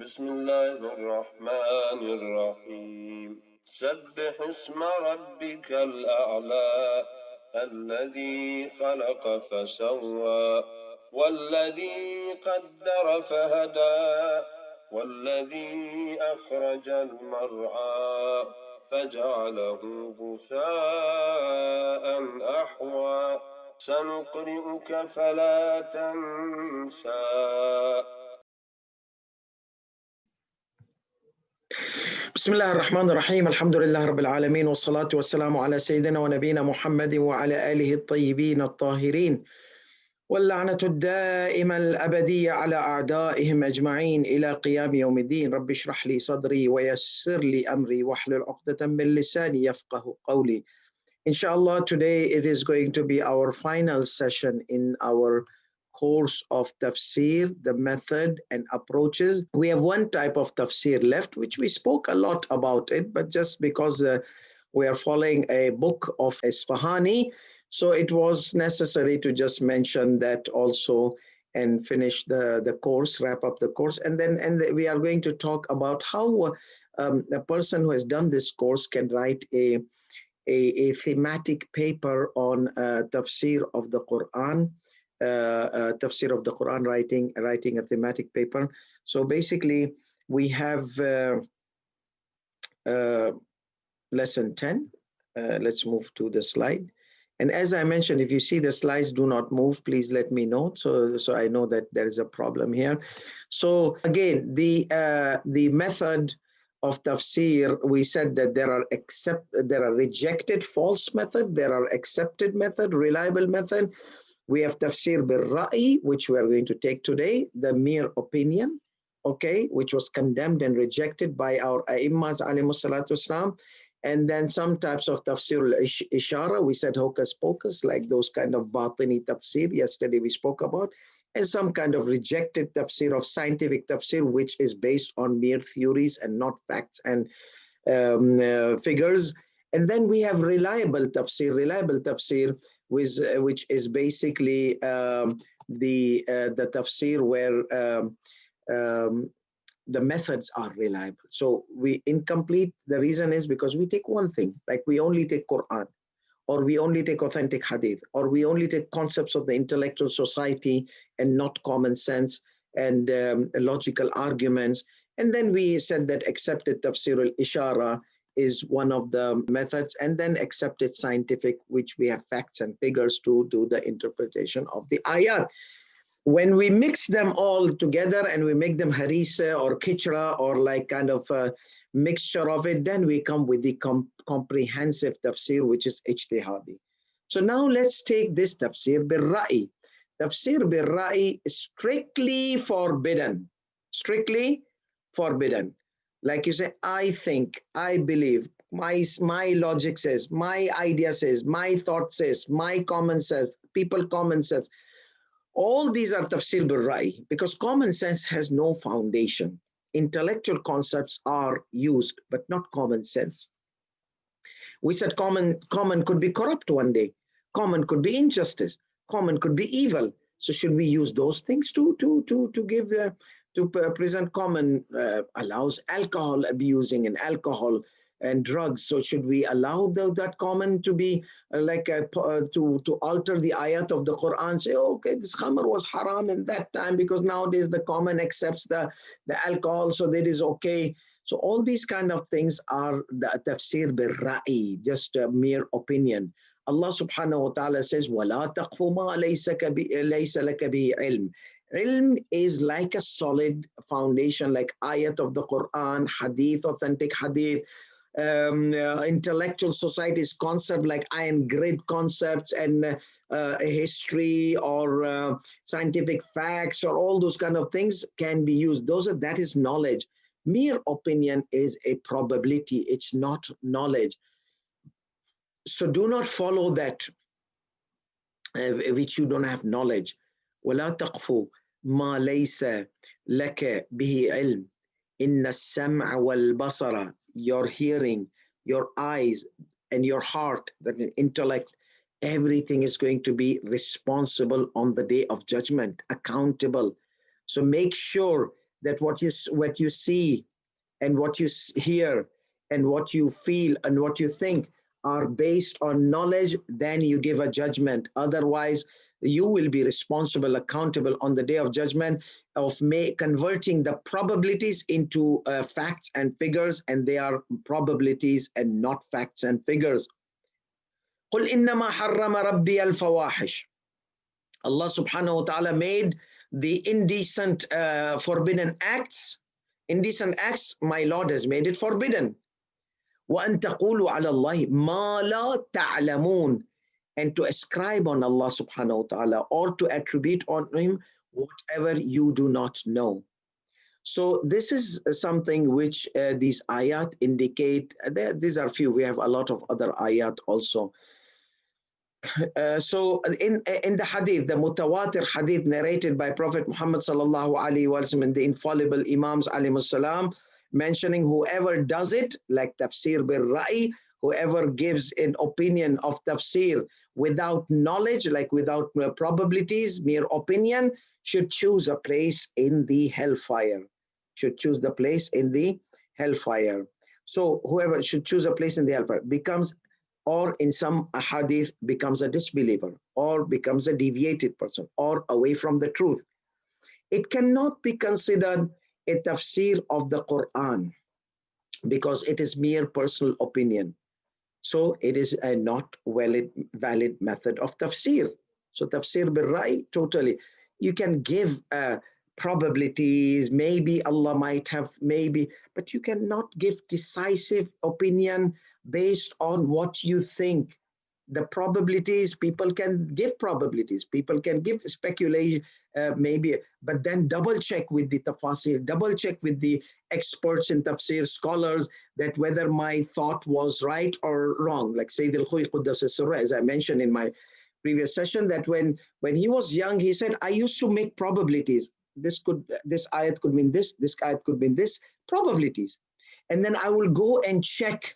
بسم الله الرحمن الرحيم سبح اسم ربك الأعلى الذي خلق فسوى والذي قدر فهدى والذي أخرج المرعى فجعله غثاء أحوى سنقرئك فلا تنسى. بسم الله الرحمن الرحيم الحمد لله رب العالمين والصلاة والسلام على سيدنا ونبينا محمد وعلى آله الطيبين الطاهرين واللعنة الدائمة الأبدية على أعدائهم أجمعين إلى قيام يوم الدين. رب اشرح لي صدري ويسر لي أمري واحلل عقدة من لساني يفقه قولي. Inshallah, today it is going to be our final session in our course of tafsir, the method and approaches. We have one type of tafsir left, which we spoke a lot about it, but just because we are following a book of Isfahani, so it was necessary to just mention that also and finish the course, wrap up the course. And we are going to talk about how a person who has done this course can write a thematic paper on tafsir of the Quran, tafsir of the Quran, writing a thematic paper. So basically, we have lesson 10. Let's move to the slide. And as I mentioned, if you see the slides do not move, please let me know, so I know that there is a problem here. So again, the method of tafsir, we said that there are rejected false method, there are accepted method, reliable method. We have tafsir bil ra'i, which we are going to take today, the mere opinion, okay, which was condemned and rejected by our a'immas alayhimus salatu wassalam. And then some types of tafsir al-ishara, we said hocus pocus, like those kind of batini tafsir, yesterday we spoke about, and some kind of rejected tafsir of scientific tafsir, which is based on mere theories and not facts and figures. And then we have reliable tafsir, which is basically the tafsir where the methods are reliable. So we incomplete, the reason is because we take one thing, like we only take Quran, or we only take authentic hadith, or we only take concepts of the intellectual society and not common sense and logical arguments. And then we said that accepted tafsir al-ishara is one of the methods, and then accepted scientific, which we have facts and figures to do the interpretation of the ayat. When we mix them all together and we make them harisa or kitra or like kind of a mixture of it, then we come with the comprehensive tafsir, which is ijtihadi. So now let's take this tafsir bil ra'i. Tafsir bil ra'i is strictly forbidden. Strictly forbidden. Like you say, I think, I believe, my logic says, my idea says, my thought says, my common says, people common sense. All these are tafsir bil ra'i because common sense has no foundation. Intellectual concepts are used, but not common sense. We said common could be corrupt one day. Common could be injustice. Common could be evil. So should we use those things to present common? Allows alcohol abusing and alcohol and drugs. So should we allow that common to be to alter the ayat of the Quran? Say, oh, okay, this khamr was haram in that time because nowadays the common accepts the alcohol, so that is okay. So all these kind of things are the tafsir bil ra'i, just a mere opinion. Allah subhanahu wa ta'ala says, وَلَا تَقْفُ مَا لَيْسَ لَكَ بِهِ عِلْمٍ. Ilm is like a solid foundation, like ayat of the Quran, hadith, authentic hadith, intellectual society's concept like iron grid concepts and history or scientific facts or all those kind of things can be used. That is knowledge. Mere opinion is a probability. It's not knowledge. So do not follow that which you don't have knowledge. وَلَا تَقْفُ مَا لَيْسَ لَكَ بِهِ عِلْمٍ إِنَّ السَّمْعَ وَالْبَصَرَ. Your hearing, your eyes, and your heart, that is intellect, everything is going to be responsible on the day of judgment, accountable. So make sure that what you see and what you hear and what you feel and what you think are based on knowledge, then you give a judgment. Otherwise, you will be responsible, accountable on the day of judgment of converting the probabilities into facts and figures, and they are probabilities and not facts and figures. قُلْ إِنَّمَا حَرَّمَ رَبِّيَ الْفَوَاحِشَ. Allah subhanahu wa ta'ala made the indecent forbidden acts. Indecent acts, my Lord has made it forbidden. وَأَن تَقُولُوا عَلَى اللَّهِ مَا لَا تَعْلَمُونَ, and to ascribe on Allah subhanahu wa ta'ala or to attribute on him whatever you do not know. So this is something which these ayat indicate. These are few. We have a lot of other ayat also. So in the hadith, the mutawatir hadith narrated by Prophet Muhammad sallallahu alaihi wasallam and the infallible Imams alayhi salam, mentioning whoever does it, like tafsir bil ra'i, whoever gives an opinion of tafsir without knowledge, like without probabilities, mere opinion, should choose a place in the hellfire. Should choose the place in the hellfire. So whoever should choose a place in the hellfire becomes, or in some hadith, becomes a disbeliever, or becomes a deviated person, or away from the truth. It cannot be considered a tafsir of the Quran because it is mere personal opinion. So it is a not valid method of tafsir. So tafsir bil ra'i, totally. You can give probabilities, maybe Allah might have, maybe, but you cannot give decisive opinion based on what you think. The probabilities, people can give probabilities, people can give speculation, maybe, but then double check with the tafsir, double check with the experts in tafsir, scholars, that whether my thought was right or wrong. Like Sayyid al-Khuy Quddas as-Sirra, as I mentioned in my previous session, that when he was young, he said, I used to make probabilities. This ayat could mean this ayat could mean this, probabilities. And then I will go and check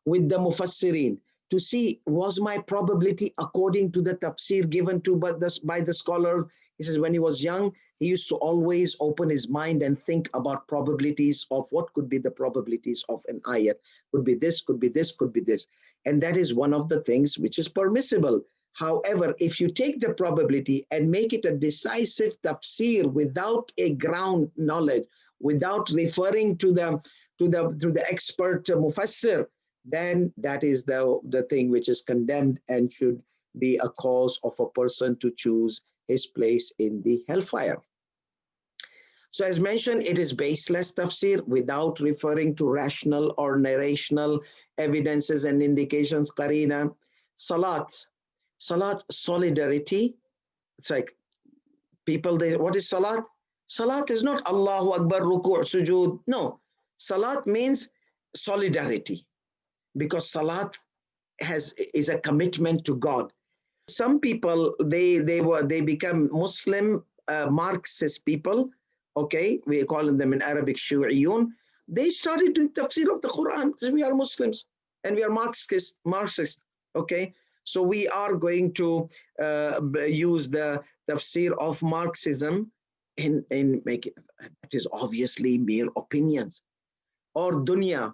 with the mufassirin to see, was my probability according to the tafsir given to by the scholars. He says when he was young, he used to always open his mind and think about probabilities of what could be the probabilities of an ayat. Could be this, could be this, could be this. And that is one of the things which is permissible. However, if you take the probability and make it a decisive tafsir without a ground knowledge, without referring to the expert mufassir, then that is the thing which is condemned and should be a cause of a person to choose his place in the hellfire. So as mentioned, it is baseless tafsir without referring to rational or narrational evidences and indications. Qarina. Salat, solidarity. It's like people, what is salat? Salat is not Allahu Akbar, ruku' sujood. No, salat means solidarity, because salat is a commitment to God. Some people, they become Muslim Marxist people. Okay, we call them in Arabic Shu'iyun. They started doing tafsir of the Quran because we are Muslims and we are Marxist. Okay, so we are going to use the tafsir of Marxism in make it. It is obviously mere opinions. Or dunya.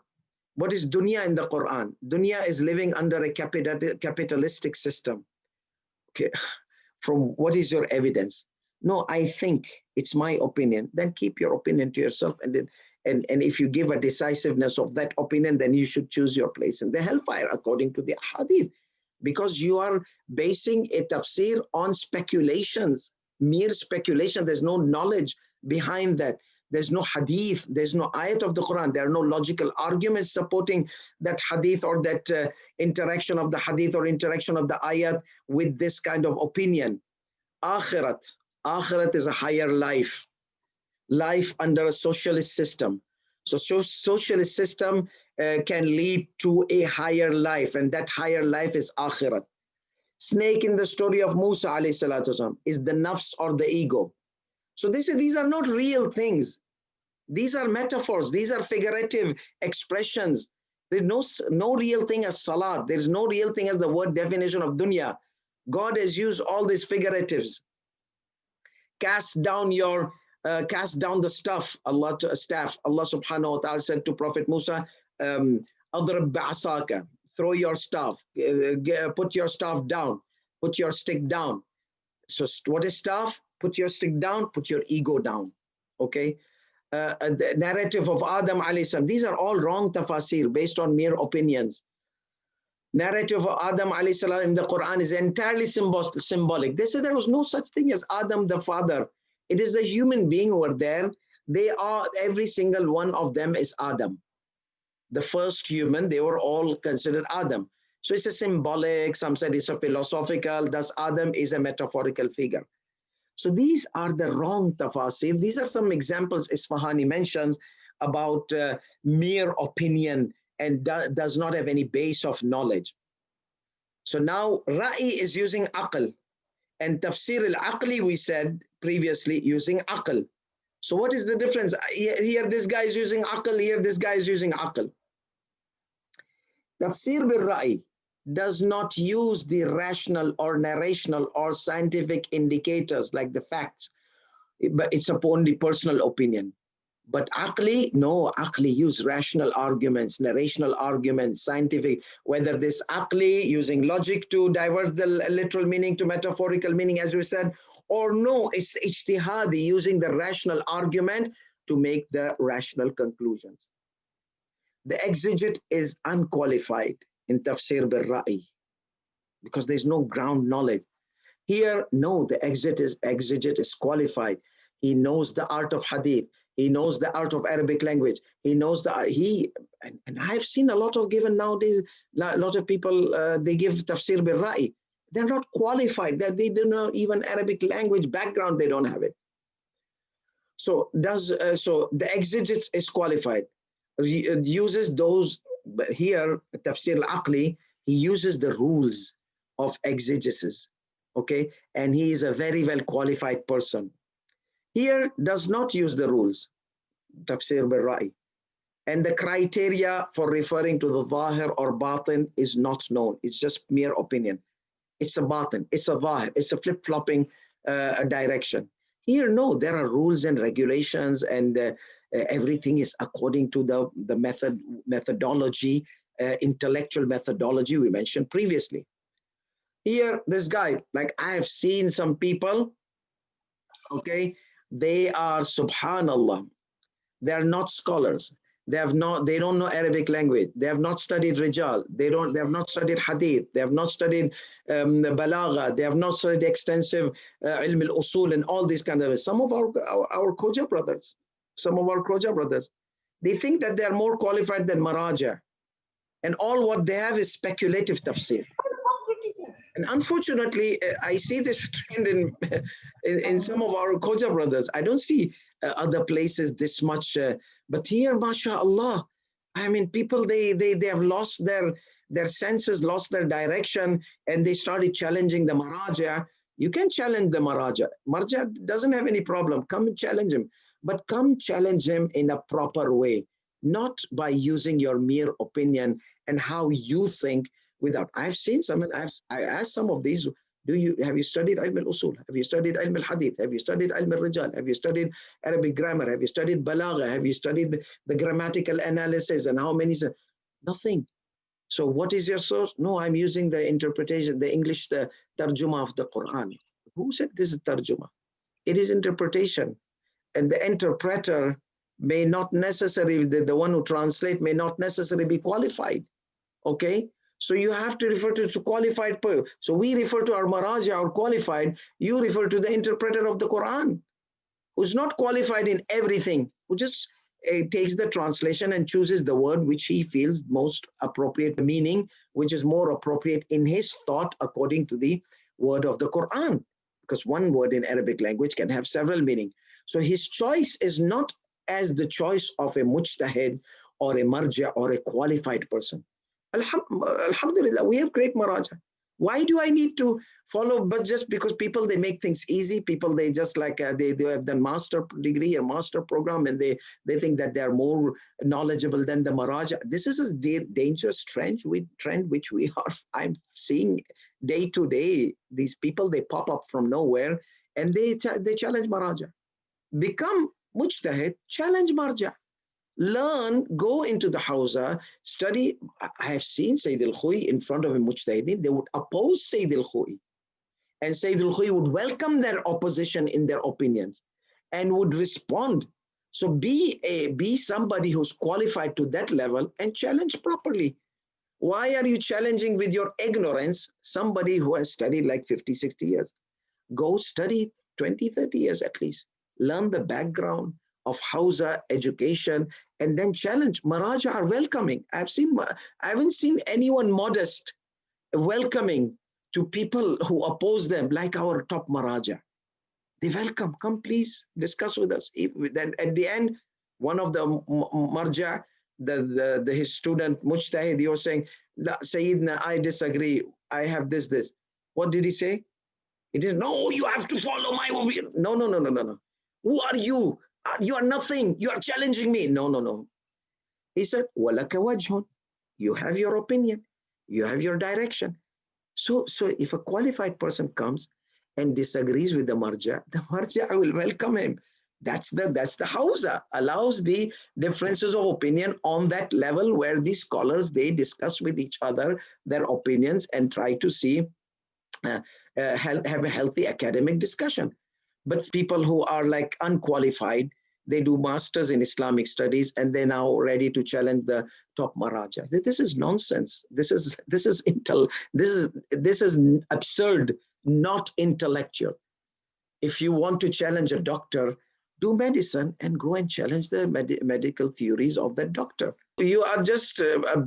What is dunya in the Quran? Dunya is living under a capitalistic system. Okay, from what is your evidence? No, I think it's my opinion. Then keep your opinion to yourself, and if you give a decisiveness of that opinion, then you should choose your place in the hellfire according to the hadith, because you are basing a tafsir on speculations, mere speculation. There's no knowledge behind that. There's no hadith, there's no ayat of the Quran, there are no logical arguments supporting that hadith or that interaction of the hadith or interaction of the ayat with this kind of opinion. Akhirat is a higher life under a socialist system. So socialist system can lead to a higher life, and that higher life is akhirat. Snake in the story of Musa alayhi salatu wasalam is the nafs or the ego. So these are not real things. These are metaphors. These are figurative expressions. There's no real thing as salat. There's no real thing as the word definition of dunya. God has used all these figuratives. Cast down your cast down the staff. Allah subhanahu wa ta'ala said to Prophet Musa, "Adrib ba'asaka," throw your staff, put your staff down, put your stick down. So what is staff? Put your stick down, put your ego down. Okay. The narrative of Adam alayhi salam. These are all wrong tafasir based on mere opinions. Narrative of Adam alayhi salam in the Quran is entirely symbolic. They say there was no such thing as Adam the father. It is the human being who are there. They are, every single one of them is Adam. The first human, they were all considered Adam. So it's a symbolic, some said it's a philosophical, thus Adam is a metaphorical figure. So these are the wrong tafasir. These are some examples Isfahani mentions about mere opinion and does not have any base of knowledge. So now Ra'i is using aql, and Tafsir al-Aqli we said previously using aql. So what is the difference? Here this guy is using aql, here this guy is using aql. Tafsir bil-Ra'i does not use the rational or narrational or scientific indicators like the facts, but it's upon the personal opinion. But Aqli, no, Aqli use rational arguments, narrational arguments, scientific, whether this Aqli using logic to divert the literal meaning to metaphorical meaning, as we said, or no, it's ijtihadi, using the rational argument to make the rational conclusions. The exegete is unqualified in Tafsir bil-Ra'i because there's no ground knowledge. Here, no, the exegete is qualified. He knows the art of hadith. He knows the art of Arabic language. He knows and I've seen a lot of given nowadays, a lot of people, they give Tafsir bil-Ra'i. They're not qualified. They don't know even Arabic language background, they don't have it. So the exegete is qualified. He uses those, but here, Tafsir al-Aqli, he uses the rules of exegesis, okay? And he is a very well qualified person. Here does not use the rules, Tafsir bil-Ra'i. And the criteria for referring to the Zahir or Batin is not known. It's just mere opinion. It's a Batin, it's a Zahir, it's a flip-flopping direction. Here, no, there are rules and regulations, and everything is according to the methodology, intellectual methodology we mentioned previously. Here, this guy, like I have seen some people, okay, they are, subhanallah, they are not scholars. They don't know Arabic language. They have not studied Rijal. They have not studied Hadith. They have not studied Balagha. They have not studied extensive Ilm al-Usul and all these kind of, some of our Khoja brothers, they think that they are more qualified than Maraja. And all what they have is speculative tafsir. And unfortunately, I see this trend in some of our Khoja brothers. I don't see other places this much, but here, mashallah, I mean, people, they have lost their senses, lost their direction, and they started challenging the Maraja. You can challenge the Maraja. Marja doesn't have any problem. Come and challenge him, but come challenge him in a proper way, not by using your mere opinion and how you think. Without, I've seen some, and I asked some of these, have you studied Ilm al-Usul? Have you studied Ilm al-Hadith? Have you studied Ilm al-Rijal? Have you studied Arabic grammar? Have you studied Balagha? Have you studied the grammatical analysis and how many? Nothing. So what is your source? No, I'm using the interpretation, the English, the tarjuma of the Quran. Who said this is tarjuma? It is interpretation. And the interpreter may not necessarily, the one who translates may not necessarily be qualified. Okay? So you have to refer to qualified person. So we refer to our Maraja, our qualified. You refer to the interpreter of the Quran, who's not qualified in everything, who just takes the translation and chooses the word which he feels most appropriate meaning, which is more appropriate in his thought according to the word of the Quran. Because one word in Arabic language can have several meanings. So his choice is not as the choice of a mujtahid or a marja or a qualified person. Alhamdulillah, we have great Maraja. Why do I need to follow? But just because people, they make things easy. People, they just like, they have done master degree or master program, and they think that they are more knowledgeable than the Maraja. This is a dangerous trend which I'm seeing day to day. These people, they pop up from nowhere and they challenge Maraja. become mujtahid, challenge marja. Learn, go into the hawza, study. I have seen Sayyid al-Khu'i in front of a mujtahidin, they would oppose Sayyid al-Khu'i. And Sayyid al-Khu'i would welcome their opposition in their opinions and would respond. So be somebody who's qualified to that level and challenge properly. Why are you challenging with your ignorance somebody who has studied like 50, 60 years? Go study 20, 30 years at least. Learn the background of Hausa education and then challenge. Maraja are welcoming. I haven't seen anyone modest, welcoming to people who oppose them like our top Maraja. They welcome, come please discuss with us. Then at the end, one of the marja, his student Mujtahid, he was saying, Sayyidina, I disagree. I have this. What did he say? He didn't, no, you have to follow my opinion. No. Who are you? You are nothing. You are challenging me. No. He said, Walaka wajhun. You have your opinion. You have your direction. So if a qualified person comes and disagrees with the marja will welcome him. That's the Hausa, allows the differences of opinion on that level where the scholars, they discuss with each other their opinions and try to see have a healthy academic discussion. But people who are like unqualified, they do masters in Islamic studies and they're now ready to challenge the top Maharaja. This is nonsense. This is absurd, not intellectual. If you want to challenge a doctor, do medicine and go and challenge the medical theories of that doctor. You are just a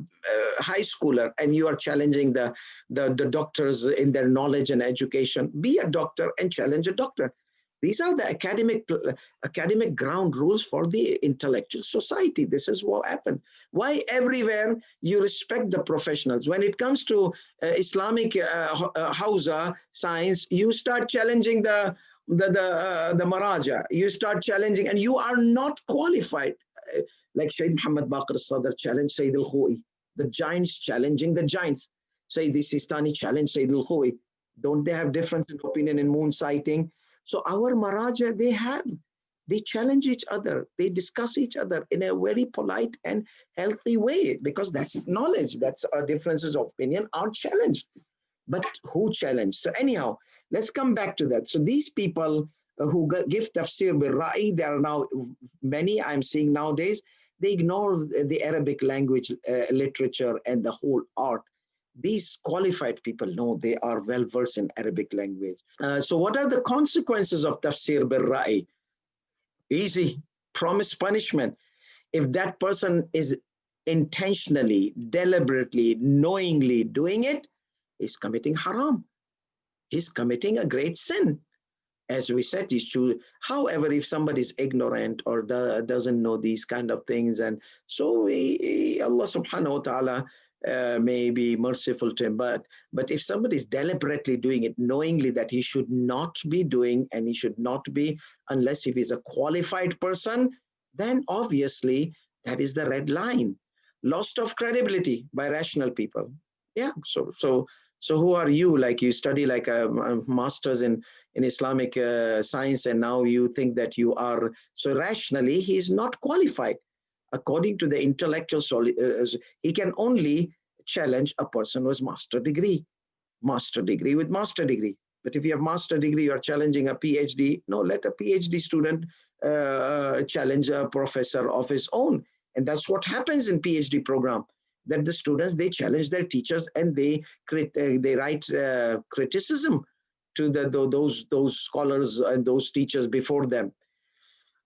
high schooler and you are challenging the doctors in their knowledge and education. Be a doctor and challenge a doctor. These are the academic ground rules for the intellectual society. This is what happened. Why everywhere you respect the professionals? When it comes to Islamic Hausa science, you start challenging the Maraja. You start challenging, and you are not qualified. Like Shaykh Muhammad Baqir al-Sadr challenged Sayyid al-Khu'i. The giants challenging the giants. Sayyid Sistani challenged Sayyid al-Khu'i. Don't they have difference in opinion in moon sighting? So our Maraja, they challenge each other. They discuss each other in a very polite and healthy way because that's knowledge. That's our differences of opinion are challenged. But who challenged? So anyhow, let's come back to that. So these people who give tafsir bil ra'i, there are now many I'm seeing nowadays, they ignore the Arabic language, literature, and the whole art. These qualified people know, they are well versed in Arabic language. So what are the consequences of tafsir bil ra'i? Easy, promise punishment. If that person is intentionally, deliberately, knowingly doing it, he's committing haram. He's committing a great sin. As we said, he's true. However, if somebody is ignorant or doesn't know these kind of things, and so Allah subhanahu wa ta'ala may be merciful to him. But if somebody is deliberately doing it, knowingly that he should not be doing, and he should not be, unless if he's a qualified person, then obviously that is the red line. Loss of credibility by rational people. Yeah, so who are you? Like you study like a master's in Islamic science, and now you think that you are, so rationally he's not qualified. According to the intellectual, he can only challenge a person who has master degree with master degree. But if you have master degree, you are challenging a PhD. No, let a PhD student challenge a professor of his own. And that's what happens in PhD program, that the students, they challenge their teachers and they write criticism to those scholars and those teachers before them.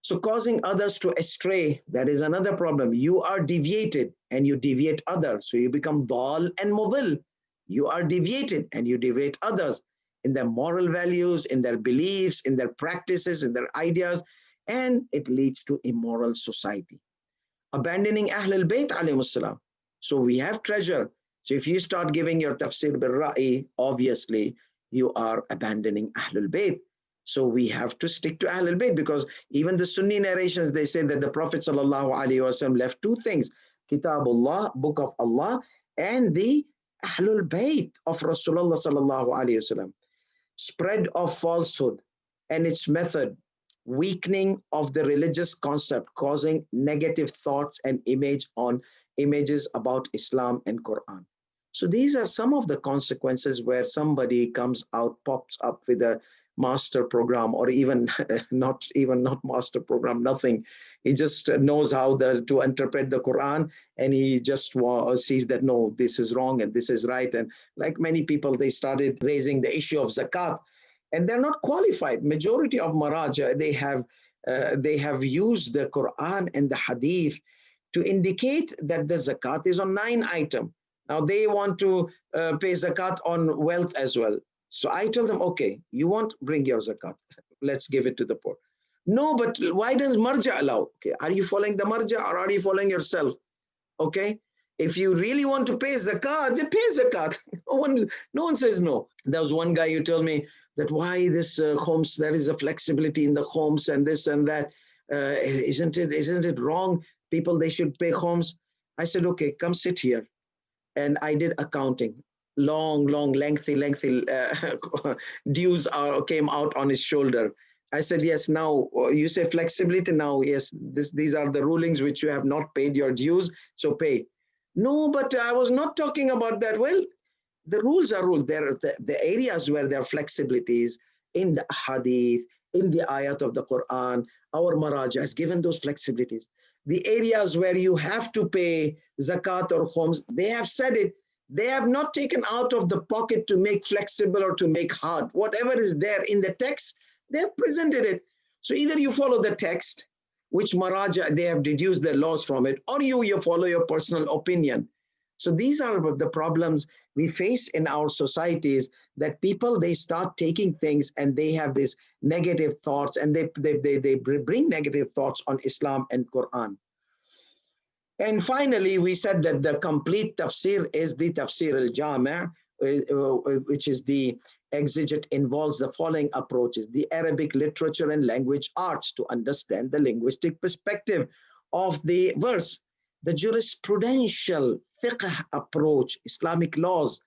So causing others to astray, that is another problem. You are deviated and you deviate others. So you become dhal and mudil. You are deviated and you deviate others in their moral values, in their beliefs, in their practices, in their ideas, and it leads to immoral society. Abandoning Ahlul Bayt alayhimus salam. So we have treasure. So if you start giving your tafsir bil ra'i, obviously you are abandoning Ahlul Bayt. So we have to stick to Ahlul Bayt, because even the Sunni narrations, they say that the Prophet sallallahu alaihi wasallam left two things: Kitabullah, Book of Allah, and the Ahlul Bayt of Rasulullah sallallahu alaihi wasallam. Spread of falsehood and its method, weakening of the religious concept, causing negative thoughts and images about Islam and Quran. So these are some of the consequences where somebody comes out, pops up with a master program, or even not master program, nothing. He just knows how to interpret the Quran, and he just sees that no, this is wrong and this is right. And like many people, they started raising the issue of zakat, and they're not qualified. Majority of Maraja, they have used the Quran and the Hadith to indicate that the zakat is on 9 items. Now they want to pay zakat on wealth as well. So I tell them, okay, you want, bring your zakat. Let's give it to the poor. No, but why does marja allow? Okay, are you following the marja or are you following yourself? Okay, if you really want to pay zakat, then pay zakat. No one says no. There was one guy who told me that why this homes, there is a flexibility in the homes and this and that. Isn't it wrong? People, they should pay homes. I said, okay, come sit here. And I did accounting. Long, lengthy dues came out on his shoulder. I said, yes, now you say flexibility. Now, yes, these are the rulings which you have not paid your dues, so pay. No, but I was not talking about that. Well, the rules are rules. There are the areas where there are flexibilities in the hadith, in the ayat of the Quran. Our Maraja has given those flexibilities. The areas where you have to pay zakat or homes, they have said it. They have not taken out of the pocket to make flexible or to make hard. Whatever is there in the text, they have presented it. So either you follow the text, which Maraja, they have deduced their laws from it, or you follow your personal opinion. So these are the problems we face in our societies, that people, they start taking things and they have these negative thoughts, and they bring negative thoughts on Islam and Quran. And finally, we said that the complete tafsir is the tafsir al-jami', which is the exegete, involves the following approaches: the Arabic literature and language arts to understand the linguistic perspective of the verse, the jurisprudential fiqh approach, Islamic laws,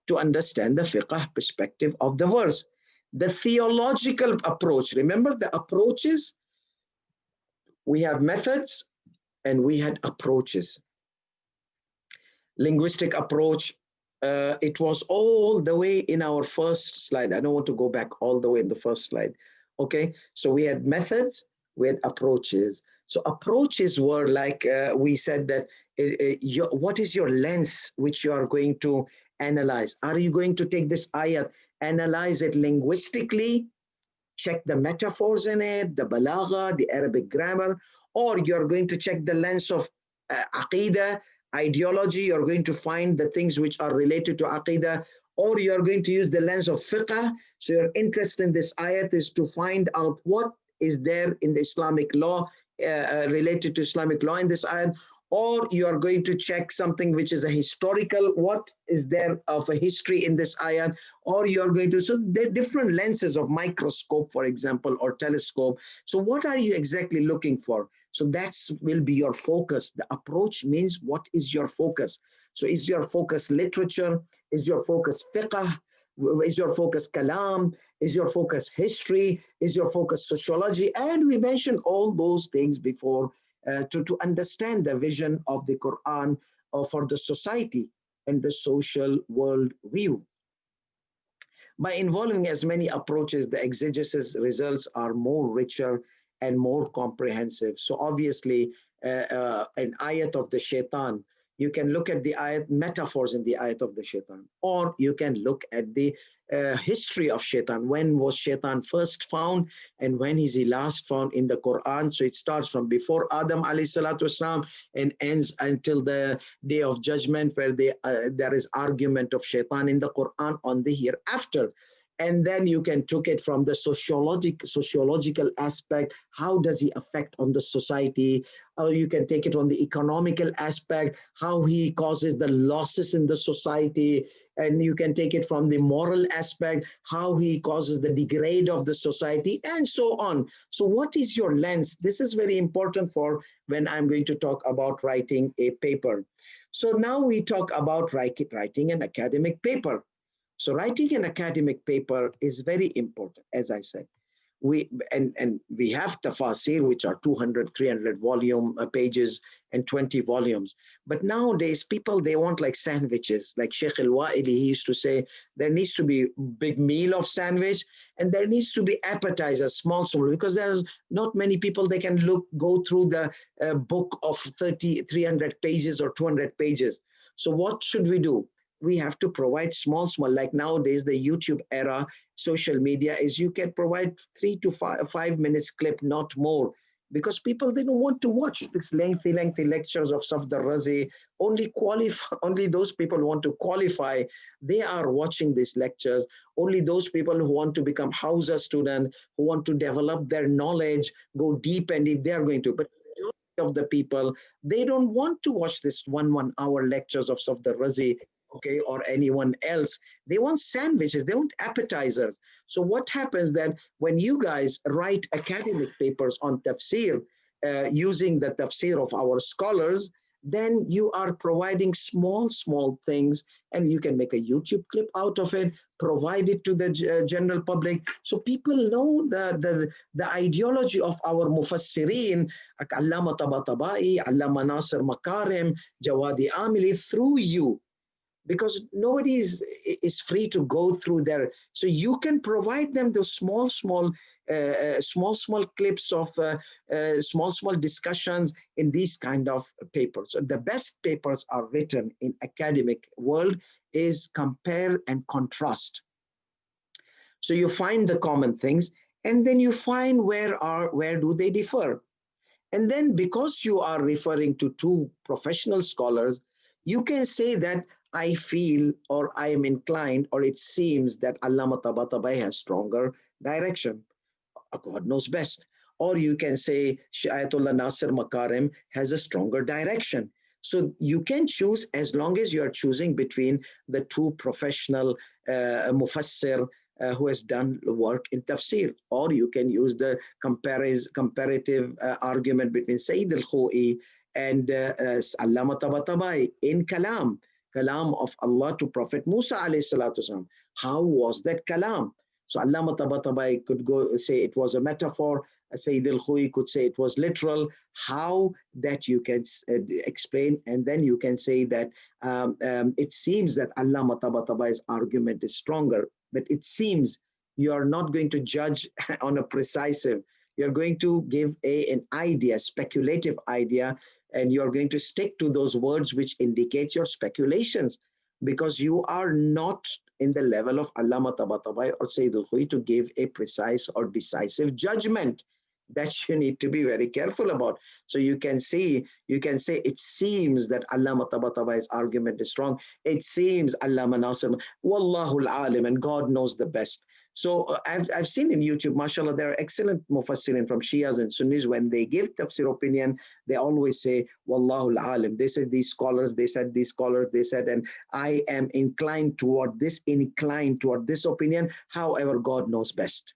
to understand the fiqh perspective of the verse, the theological approach. Remember the approaches? We have methods and we had approaches. Linguistic approach, it was all the way in our first slide. I don't want to go back all the way in the first slide. Okay, so we had methods, we had approaches. So approaches were like, we said that what is your lens which you are going to analyze? Are you going to take this ayat, analyze it linguistically, check the metaphors in it, the balagha, the Arabic grammar, or you're going to check the lens of aqidah, ideology, you're going to find the things which are related to aqidah, or you're going to use the lens of fiqh. So your interest in this ayat is to find out what is there in the Islamic law, related to Islamic law in this ayat, or you are going to check something which is a historical, what is there of a history in this ayat, or you are going to, so there are different lenses of microscope, for example, or telescope. So what are you exactly looking for? So that will be your focus. The approach means what is your focus? So is your focus literature? Is your focus fiqh? Is your focus kalam? Is your focus history? Is your focus sociology? And we mentioned all those things before to understand the vision of the Quran for the society and the social world view. By involving as many approaches, the exegesis results are more richer and more comprehensive. So obviously, an ayat of the shaitan, you can look at the ayat metaphors in the ayat of the shaitan, or you can look at the history of shaitan. When was shaitan first found and when is he last found in the Quran? So it starts from before Adam alayhi salatu wasalam and ends until the day of judgment, where there is argument of shaitan in the Quran on the hereafter. And then you can take it from the sociological aspect. How does he affect on the society? Or you can take it on the economical aspect, how he causes the losses in the society. And you can take it from the moral aspect, how he causes the degrade of the society, and so on. So what is your lens? This is very important for when I'm going to talk about writing a paper. So now we talk about writing an academic paper. So writing an academic paper is very important, as I said. and we have tafsir, which are 200, 300 volume pages and 20 volumes. But nowadays, people, they want like sandwiches. Like Sheikh Al-Wa'ili, he used to say, there needs to be big meal of sandwich, and there needs to be appetizers, small, because there's not many people, they can go through the book of 300 pages or 200 pages. So what should we do? We have to provide small, like nowadays, the YouTube era, social media is, you can provide 3 to 5 minutes clip, not more, because people, they don't want to watch this lengthy lectures of Safdar Razi. Only those people who want to qualify, they are watching these lectures. Only those people who want to become Hausa student, who want to develop their knowledge, go deep and deep, they are going to. But of the people, they don't want to watch this 1 hour lectures of Safdar Razi, okay, or anyone else. They want sandwiches, they want appetizers. So what happens then when you guys write academic papers on tafsir, using the tafsir of our scholars, then you are providing small things, and you can make a YouTube clip out of it, provide it to the general public, so people know the ideology of our mufassirin, Allama Tabatabai, Allama Nasir Makarim, Jawadi Amili, through you, because nobody is free to go through there. So you can provide them those small clips of small discussions in these kind of papers. So the best papers are written in academic world is compare and contrast. So you find the common things, and then you find where do they differ. And then because you are referring to two professional scholars, you can say that I feel, or I am inclined, or it seems that Allama Tabatabai has stronger direction. God knows best. Or you can say Ayatollah Nasir Makarim has a stronger direction. So you can choose, as long as you are choosing between the two professional mufassir who has done work in tafsir. Or you can use the comparative argument between Sayyid al-Khoi and Allama Tabatabai in kalam of Allah to Prophet Musa alayhi salatu wasalam. How was that kalam? So Allama Tabatabai could go say it was a metaphor. Sayyid al-Khoi could say it was literal. How that you can explain, and then you can say that it seems that Allama Tabatabai's argument is stronger, but it seems you are not going to judge on a precisive. You're going to give an idea, speculative idea, and you're going to stick to those words which indicate your speculations, because you are not in the level of Allama Tabatabai or Sayyid al-Khoi to give a precise or decisive judgment. That you need to be very careful about. So you can say it seems that Allama Tabatabai's argument is strong. It seems Allama Nasir, Wallahu al-alim, and God knows the best. So I've seen in YouTube, mashallah, there are excellent mufassirin from Shias and Sunnis. When they give tafsir opinion, they always say, Wallahu al-alim. They said these scholars, they said these scholars, they said, and I am inclined toward this opinion. However, God knows best.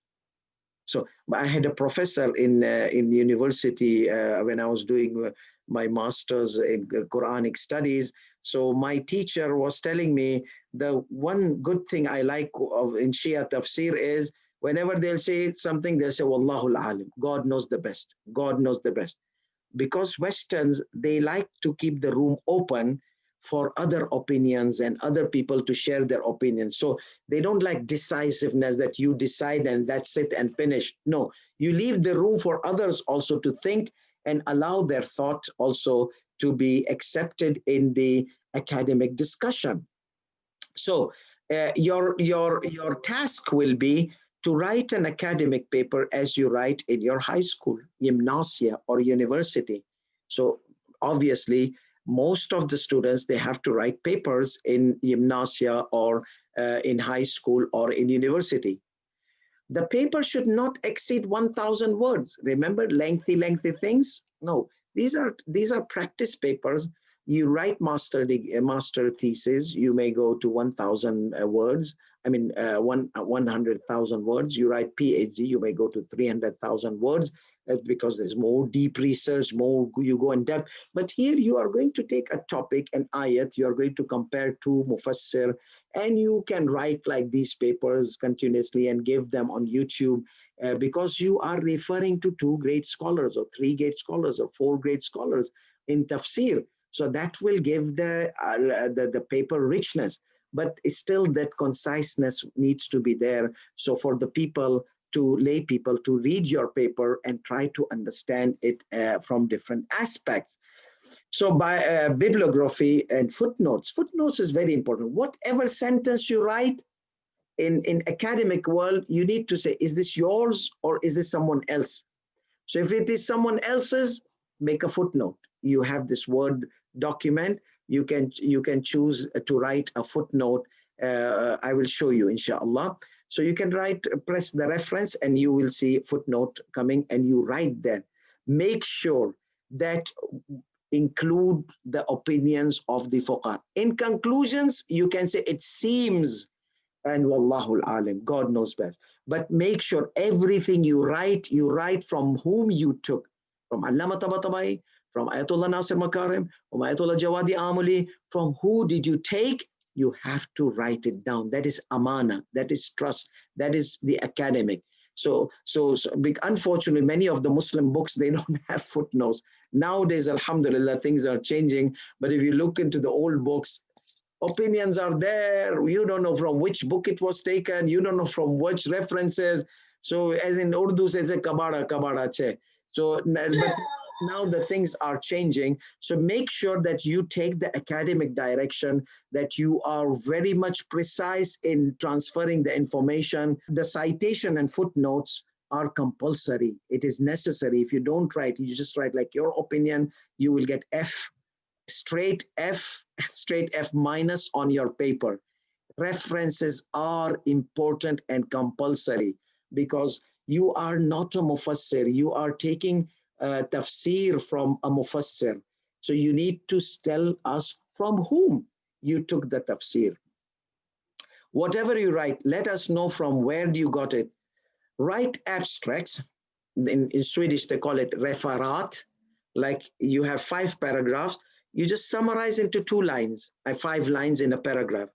So I had a professor in university when I was doing my master's in Quranic studies. So my teacher was telling me the one good thing I like in Shia tafsir is whenever they'll say something, they'll say, Wallahu al-alim. God knows the best. God knows the best. Because Westerns, they like to keep the room open for other opinions and other people to share their opinions. So they don't like decisiveness that you decide and that's it and finish. No, you leave the room for others also to think and allow their thought also to be accepted in the academic discussion. So your task will be to write an academic paper as you write in your high school, gymnasia, or university. So obviously, most of the students, they have to write papers in gymnasia or in high school or in university. The paper should not exceed 1,000 words. Remember lengthy things? No, these are practice papers. You write master thesis, you may go to 1,000 words. I mean, 100,000 words. You write PhD, you may go to 300,000 words. because there's more deep research, more you go in depth. But here you are going to take a topic, an ayat, you are going to compare to mufassir, and you can write like these papers continuously and give them on YouTube, because you are referring to two great scholars or three great scholars or four great scholars in tafsir. So that will give the paper richness, but still that conciseness needs to be there. So for the people, to lay people, to read your paper and try to understand it from different aspects. So by bibliography and footnotes, footnotes is very important. Whatever sentence you write in academic world, you need to say, is this yours or is this someone else? So if it is someone else's, make a footnote. You have this Word document. You can choose to write a footnote. I will show you, inshallah. So you can press the reference, and you will see footnote coming, and you write there. Make sure that include the opinions of the fuqaha. In conclusions, you can say it seems, and Wallahul Alim, God knows best. But make sure everything you write from whom you took. From Allama Tabatabai, from Ayatollah Nasir Makarim, from Ayatollah Jawadi Amuli, from who did you take? You have to write it down. That is amana, that is trust, that is the academic. So unfortunately, many of the Muslim books, they don't have footnotes. Nowadays, alhamdulillah, things are changing. But if you look into the old books, opinions are there. You don't know from which book it was taken. You don't know from which references. So as in Urdu says, kabada che. So, but now the things are changing. So make sure that you take the academic direction, that you are very much precise in transferring the information. The citation and footnotes are compulsory. It is necessary. If you don't write, you just write like your opinion, you will get straight F minus on your paper. References are important and compulsory, because you are not a mufassir. You are taking tafsir from a mufassir. So you need to tell us from whom you took the tafsir. Whatever you write, let us know from where you got it. Write abstracts. In Swedish, they call it referat. Like you have 5 paragraphs. You just summarize into 2 lines, 5 lines in a paragraph.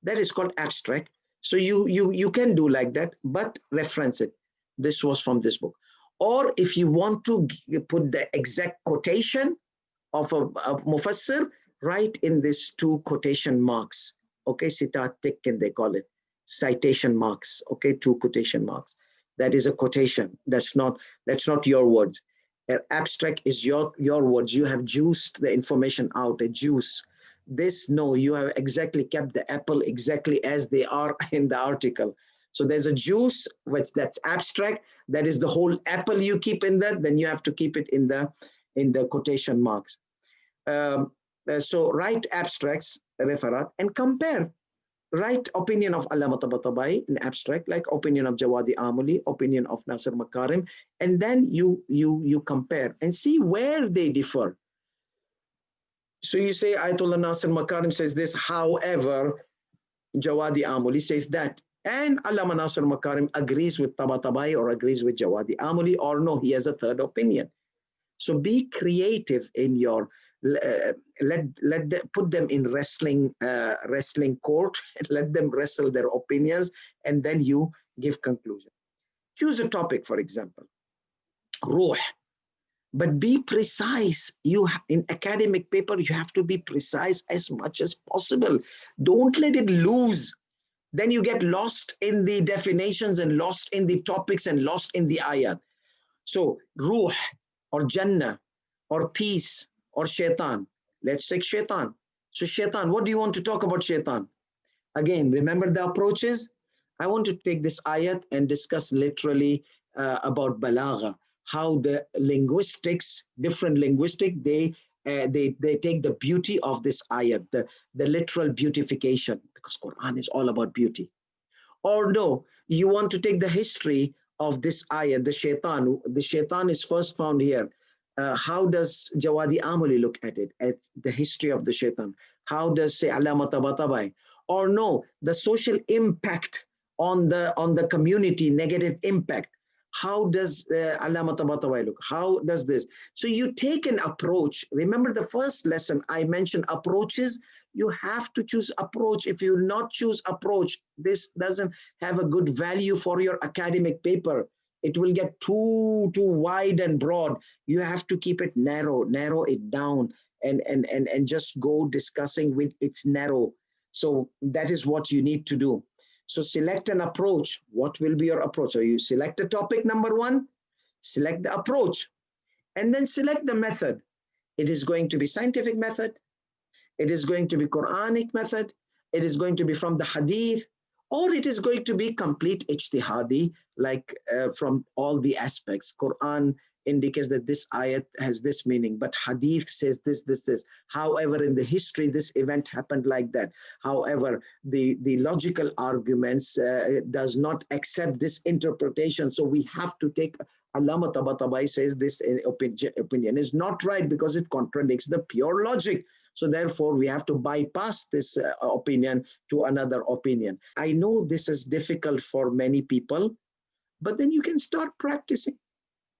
That is called abstract. So you can do like that, but reference it. This was from this book. Or if you want to put the exact quotation of a mufassir, write in these 2 quotation marks. Okay, Citation, they call it. Citation marks. Okay, 2 quotation marks. That is a quotation. That's not your words. Abstract is your words. You have juiced the information out, a juice. This, no, you have exactly kept the apple exactly as they are in the article. So there's a juice, that's abstract. That is the whole apple you keep in that. Then you have to keep it in the quotation marks. So write abstracts, referat, and compare. Write opinion of Allama Tabatabai in abstract, like opinion of Jawadi Amuli, opinion of Nasir Makarim, and then you compare and see where they differ. So you say Ayatollah Nasir Makarim says this, however, Jawadi Amuli says that. And Allama Nasir Makarim agrees with Tabatabai or agrees with Jawadi Amuli, or no, he has a third opinion. So be creative in your, put them in wrestling court, and let them wrestle their opinions, and then you give conclusion. Choose a topic, for example, ruh, but be precise. In academic paper, you have to be precise as much as possible. Don't let it loose. Then you get lost in the definitions and lost in the topics and lost in the ayat. So ruh or Jannah or peace or shaitan. Let's take shaitan. So shaitan, what do you want to talk about shaitan? Again, remember the approaches? I want to take this ayat and discuss literally about balagha, how the linguistics, different linguistic, they take the beauty of this ayat, the literal beautification, because Quran is all about beauty. Or no, you want to take the history of this ayat, the shaitan. The shaitan is first found here. How does Jawadi Amuli look at it, at the history of the shaitan? How does, say, Allama Tabatabai? Or no, the social impact on the community, negative impact. How does Allama Tabatabai look? How does this? So you take an approach. Remember the first lesson I mentioned approaches. You have to choose approach. If you not choose approach, this doesn't have a good value for your academic paper. It will get too wide and broad. You have to keep it narrow it down, and just go discussing with its narrow. So that is what you need to do. So select an approach. What will be your approach? So you select a topic, number one, select the approach, and then select the method. It is going to be scientific method. It is going to be Quranic method. It is going to be from the hadith, or it is going to be complete ijtihadi, like from all the aspects. Quran indicates that this ayat has this meaning, but hadith says this. However, in the history, this event happened like that. However, the logical arguments does not accept this interpretation. So we have to take Allama Tabatabai says this opinion is not right because it contradicts the pure logic. So therefore, we have to bypass this opinion to another opinion. I know this is difficult for many people, but then you can start practicing.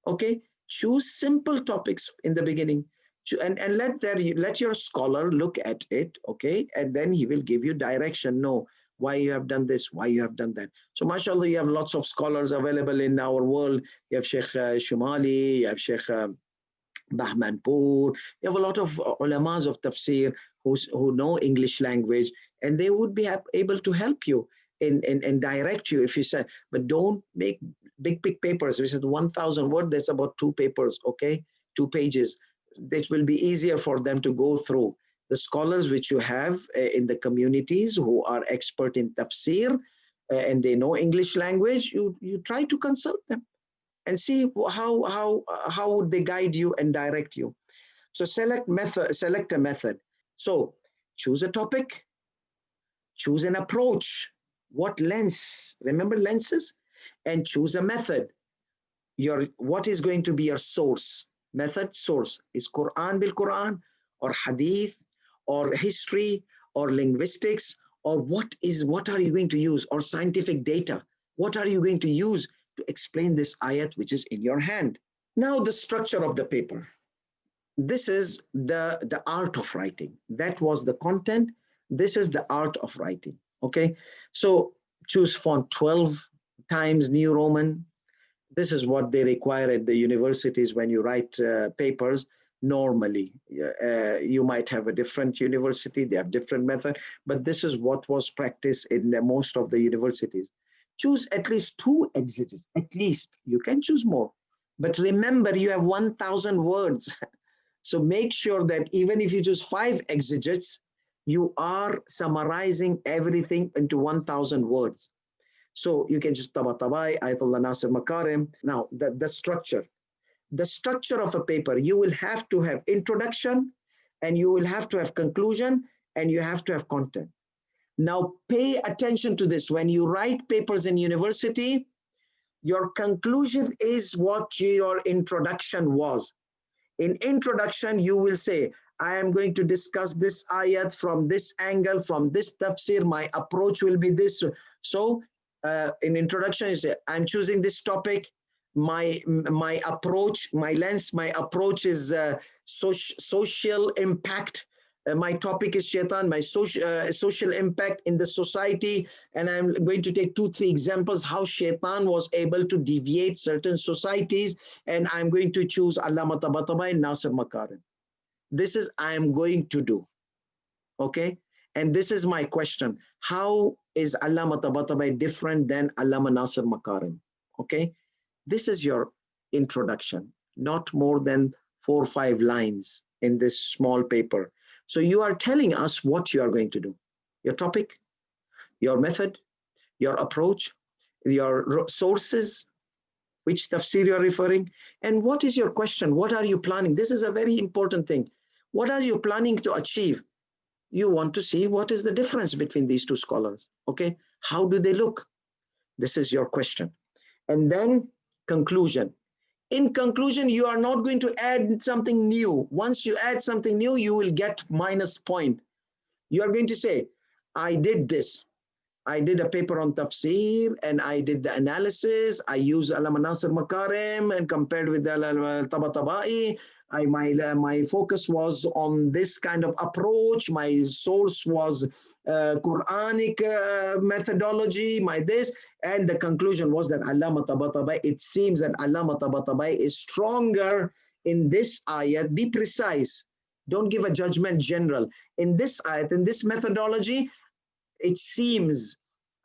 Okay, choose simple topics in the beginning, and let your scholar look at it. Okay, and then he will give you direction. No, why you have done this, why you have done that. So mashallah, you have lots of scholars available in our world. You have Sheikh Shumali, you have Sheikh Bahmanpur. You have a lot of ulamas of tafsir who know English language, and they would be able to help you and direct you if you said, but don't make big papers. We said 1,000 words, that's about 2 papers, okay? 2 pages. It will be easier for them to go through. The scholars which you have in the communities who are expert in tafsir and they know English language, you try to consult them and see how would they guide you and direct you. So select a method. So choose a topic, choose an approach. What lens? Remember lenses? And choose a method. What is going to be your source? Method, source. Is Quran bil Quran, or hadith, or history, or linguistics, or what are you going to use? Or scientific data. What are you going to use to explain this ayat which is in your hand? Now the structure of the paper. This is the art of writing. That was the content. This is the art of writing. Okay, so choose font 12 times New Roman. This is what they require at the universities when you write papers. Normally, you might have a different university, they have different method, but this is what was practiced in most of the universities. Choose at least 2 exegetes, at least. You can choose more. But remember, you have 1,000 words. So make sure that even if you choose 5 exegetes, you are summarizing everything into 1,000 words. So you can just Tabatabai, Ayatollah Nasir Makarim. Now, the structure. The structure of a paper, you will have to have introduction, and you will have to have conclusion, and you have to have content. Now, pay attention to this. When you write papers in university, your conclusion is what your introduction was. In introduction, you will say, I am going to discuss this ayat from this angle, from this tafsir, my approach will be this. So in introduction, you say, I'm choosing this topic, my approach, my lens, my approach is social impact. My topic is shaitan, my social impact in the society, and I'm going to take 2-3 examples how shaitan was able to deviate certain societies, and I'm going to choose Allama Tabatabai and Nasir Makarim. This is I am going to do, okay? And this is my question. How is Allama Tabatabai different than Allama Nasir Makarim, okay? This is your introduction, not more than 4 or 5 lines in this small paper. So you are telling us what you are going to do. Your topic, your method, your approach, your sources, which tafsir you are referring, and what is your question? What are you planning? This is a very important thing. What are you planning to achieve? You want to see what is the difference between these 2 scholars, okay? How do they look? This is your question. And then conclusion. In conclusion, you are not going to add something new. Once you add something new, you will get minus point. You are going to say, I did this. I did a paper on Tafsir and I did the analysis. I used Allama Nasir Makarim and compared with the Tabatabai. My focus was on this kind of approach. My source was Quranic methodology, my this, and the conclusion was that Allama Tabatabai, it seems that Allama Tabatabai is stronger in this ayat. Be precise. Don't give a judgment general. In this ayat, in this methodology, it seems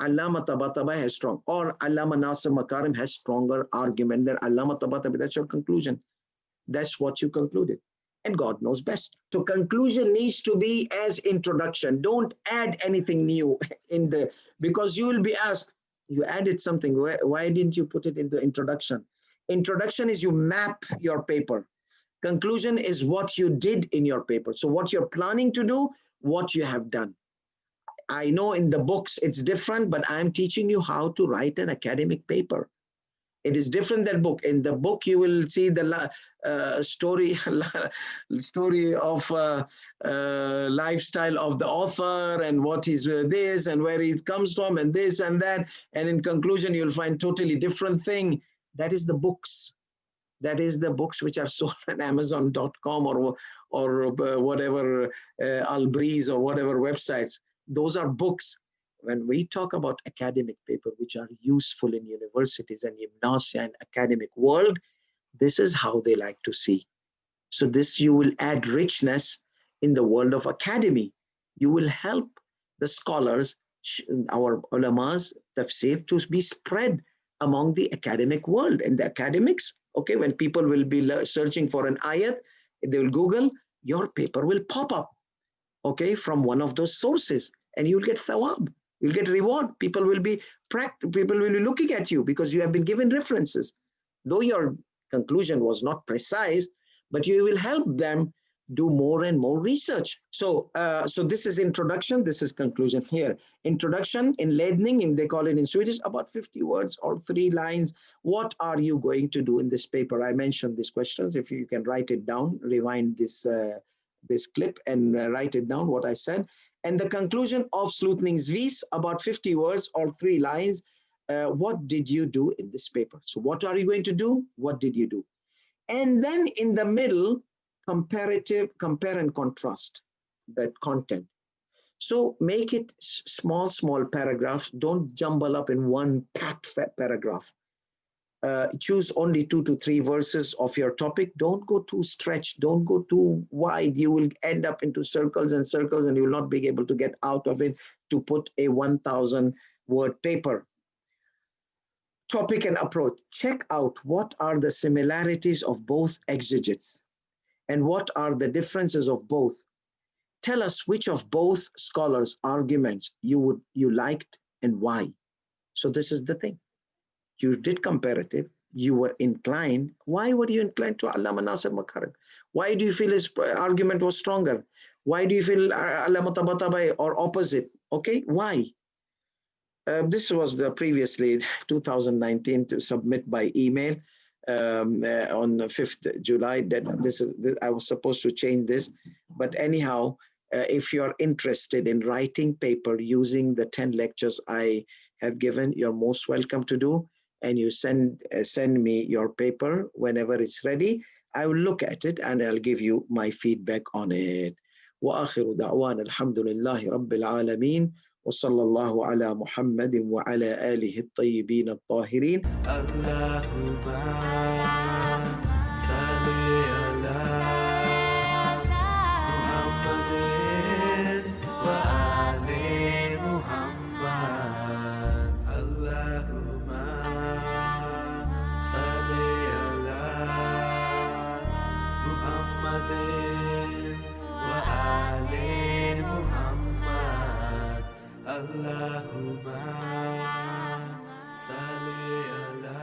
Allama Tabatabai has strong, or Allama Nasir Makarim has stronger argument than Allama Tabatabai. That's your conclusion. That's what you concluded. And God knows best. So conclusion needs to be as introduction. Don't add anything new in the, because you will be asked, you added something. Why didn't you put it in the introduction? Introduction is you map your paper. Conclusion is what you did in your paper. So what you're planning to do, what you have done. I know in the books it's different, but I'm teaching you how to write an academic paper. It is different than book. In the book, you will see the story of lifestyle of the author and what he's this and where he comes from and this and that. And in conclusion, you'll find totally different thing. That is the books. That is the books which are sold on Amazon.com or whatever Albreeze or whatever websites. Those are books. When we talk about academic paper, which are useful in universities and gymnasia and academic world, this is how they like to see. So this, you will add richness in the world of academy. You will help the scholars, our ulamas, tafsir, to be spread among the academic world. And the academics, okay, when people will be searching for an ayat, they will Google, your paper will pop up, okay, from one of those sources, and you'll get thawab. You'll get reward. People will be looking at you because you have been given references. Though your conclusion was not precise, but you will help them do more and more research. So this is introduction, this is conclusion here. Introduction, inledning, they call it in Swedish, about 50 words or 3 lines. What are you going to do in this paper? I mentioned these questions. If you can write it down, rewind this clip and write it down, what I said. And the conclusion of Slutningsvis, about 50 words or 3 lines. What did you do in this paper? So what are you going to do? What did you do? And then in the middle, compare and contrast that content. So make it small paragraphs. Don't jumble up in one packed paragraph. Choose only 2 to 3 verses of your topic. Don't go too stretched. Don't go too wide. You will end up into circles and circles and you will not be able to get out of it to put a 1,000 word paper. Topic and approach. Check out what are the similarities of both exegetes and what are the differences of both. Tell us which of both scholars' arguments you liked and why. So this is the thing. You did comparative, you were inclined. Why were you inclined to Allama Nasir Makarim? Why do you feel his argument was stronger? Why do you feel Allama Tabatabai or opposite? Okay, why? This was the previously 2019 to submit by email on 5th July. I was supposed to change this, but anyhow, if you're interested in writing paper using the 10 lectures I have given, you're most welcome to do. And you send me your paper whenever it's ready. I will look at it and I'll give you my feedback on it. وآخر دعوانا الحمد لله رب العالمين وصلى الله على محمد وعلى آله الطيبين الطاهرين. اللهم صل على محمد وآل محمد. اللهم صل على محمد وآل محمد. اللهم صل على